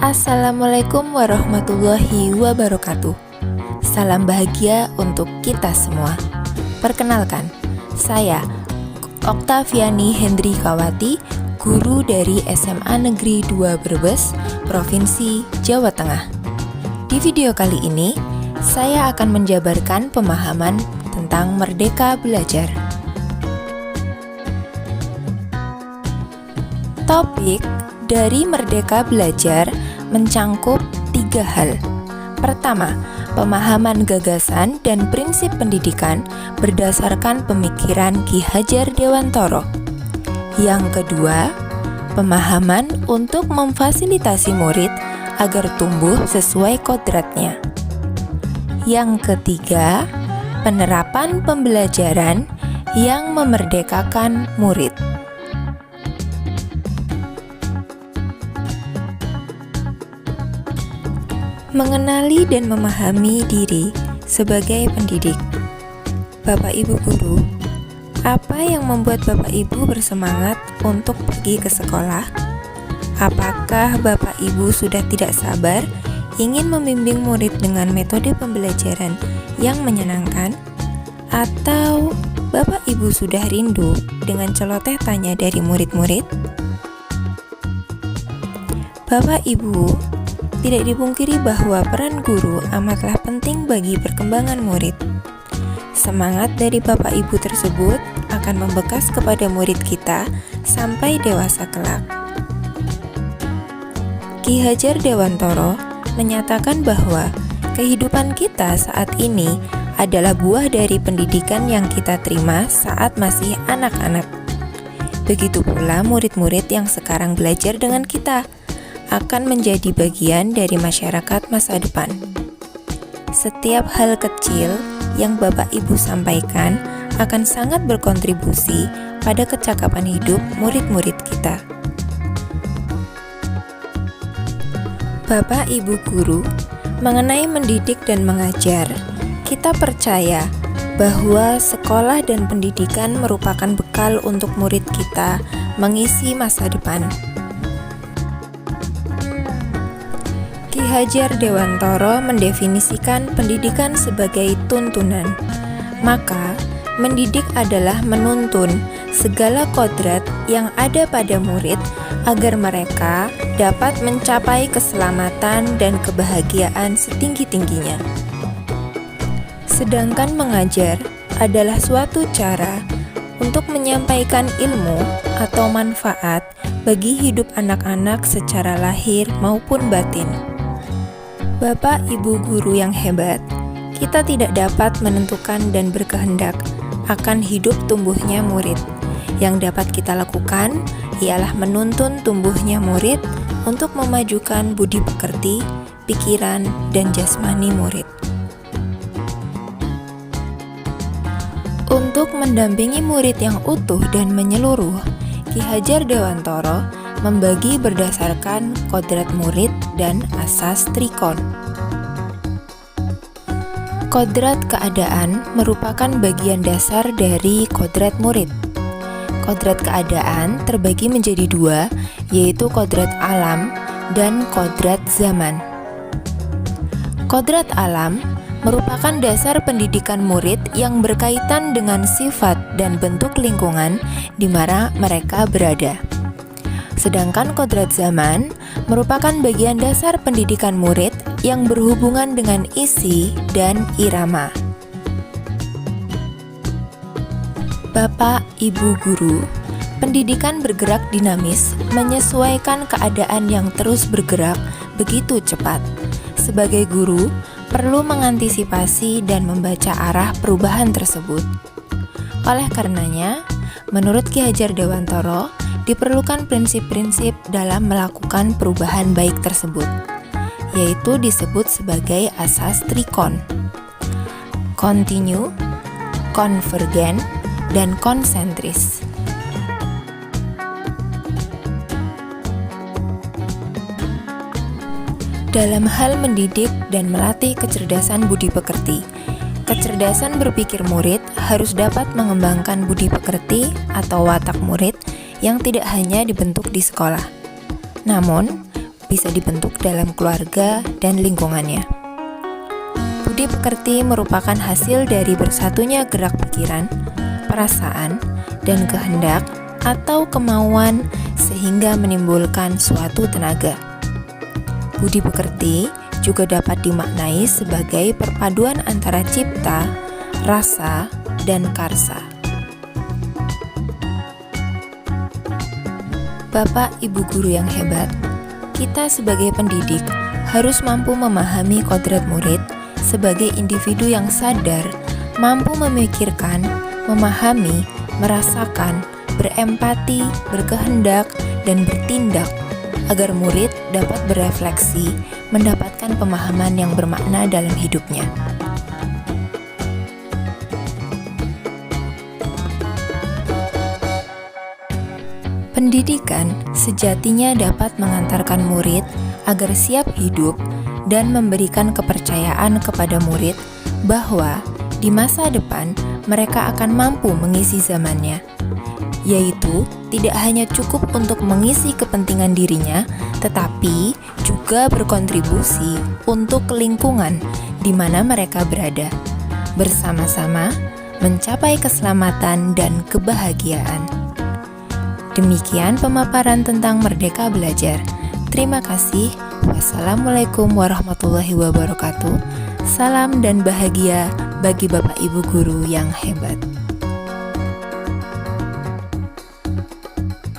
Assalamualaikum warahmatullahi wabarakatuh. Salam bahagia untuk kita semua. Perkenalkan, saya Oktaviani Hendrikawati, guru dari SMA Negeri 2 Brebes, Provinsi Jawa Tengah. Di video kali ini, saya akan menjabarkan pemahaman tentang Merdeka Belajar. Topik dari Merdeka Belajar mencangkup 3 hal. Pertama, pemahaman gagasan dan prinsip pendidikan berdasarkan pemikiran Ki Hajar Dewantoro. Yang kedua, pemahaman untuk memfasilitasi murid agar tumbuh sesuai kodratnya. Yang ketiga, penerapan pembelajaran yang memerdekakan murid. Mengenali dan memahami diri sebagai pendidik. Bapak Ibu guru, apa yang membuat Bapak Ibu bersemangat untuk pergi ke sekolah? Apakah Bapak Ibu sudah tidak sabar ingin membimbing murid dengan metode pembelajaran yang menyenangkan? Atau Bapak Ibu sudah rindu dengan celoteh tanya dari murid-murid? Bapak Ibu, tidak dipungkiri bahwa peran guru amatlah penting bagi perkembangan murid. Semangat dari Bapak Ibu tersebut akan membekas kepada murid kita sampai dewasa kelak. Ki Hajar Dewantoro menyatakan bahwa kehidupan kita saat ini adalah buah dari pendidikan yang kita terima saat masih anak-anak. Begitu pula murid-murid yang sekarang belajar dengan kita akan menjadi bagian dari masyarakat masa depan. Setiap hal kecil yang Bapak Ibu sampaikan akan sangat berkontribusi pada kecakapan hidup murid-murid kita. Bapak Ibu guru, mengenai mendidik dan mengajar, kita percaya bahwa sekolah dan pendidikan merupakan bekal untuk murid kita mengisi masa depan. Ki Hajar Dewantoro mendefinisikan pendidikan sebagai tuntunan. Maka, mendidik adalah menuntun segala kodrat yang ada pada murid agar mereka dapat mencapai keselamatan dan kebahagiaan setinggi-tingginya. Sedangkan mengajar adalah suatu cara untuk menyampaikan ilmu atau manfaat bagi hidup anak-anak secara lahir maupun batin. Bapak Ibu guru yang hebat, kita tidak dapat menentukan dan berkehendak akan hidup tumbuhnya murid. Yang dapat kita lakukan ialah menuntun tumbuhnya murid untuk memajukan budi pekerti, pikiran, dan jasmani murid. Untuk mendampingi murid yang utuh dan menyeluruh, Ki Hajar Dewantoro membagi berdasarkan kodrat murid dan asas trikon. Kodrat keadaan merupakan bagian dasar dari kodrat murid. Kodrat keadaan terbagi menjadi 2, yaitu kodrat alam dan kodrat zaman. Kodrat alam merupakan dasar pendidikan murid yang berkaitan dengan sifat dan bentuk lingkungan di mana mereka berada. Sedangkan kodrat zaman merupakan bagian dasar pendidikan murid yang berhubungan dengan isi dan irama. Bapak, Ibu guru, pendidikan bergerak dinamis menyesuaikan keadaan yang terus bergerak begitu cepat. Sebagai guru, perlu mengantisipasi dan membaca arah perubahan tersebut. Oleh karenanya, menurut Ki Hajar Dewantoro, diperlukan prinsip-prinsip dalam melakukan perubahan baik tersebut, yaitu disebut sebagai asas trikon: kontinu, konvergen, dan konsentris. Dalam hal mendidik dan melatih kecerdasan budi pekerti, kecerdasan berpikir murid harus dapat mengembangkan budi pekerti atau watak murid yang tidak hanya dibentuk di sekolah. Namun, bisa dibentuk dalam keluarga dan lingkungannya. Budi pekerti merupakan hasil dari bersatunya gerak pikiran, perasaan, dan kehendak atau kemauan sehingga menimbulkan suatu tenaga. Budi pekerti juga dapat dimaknai sebagai perpaduan antara cipta, rasa, dan karsa. Bapak Ibu guru yang hebat, kita sebagai pendidik harus mampu memahami kodrat murid sebagai individu yang sadar, mampu memikirkan, memahami, merasakan, berempati, berkehendak, dan bertindak agar murid dapat berefleksi, mendapatkan pemahaman yang bermakna dalam hidupnya. Pendidikan sejatinya dapat mengantarkan murid agar siap hidup dan memberikan kepercayaan kepada murid bahwa di masa depan mereka akan mampu mengisi zamannya, yaitu tidak hanya cukup untuk mengisi kepentingan dirinya, tetapi juga berkontribusi untuk lingkungan di mana mereka berada, bersama-sama mencapai keselamatan dan kebahagiaan. Demikian pemaparan tentang Merdeka Belajar. Terima kasih. Wassalamualaikum warahmatullahi wabarakatuh. Salam dan bahagia bagi Bapak Ibu guru yang hebat.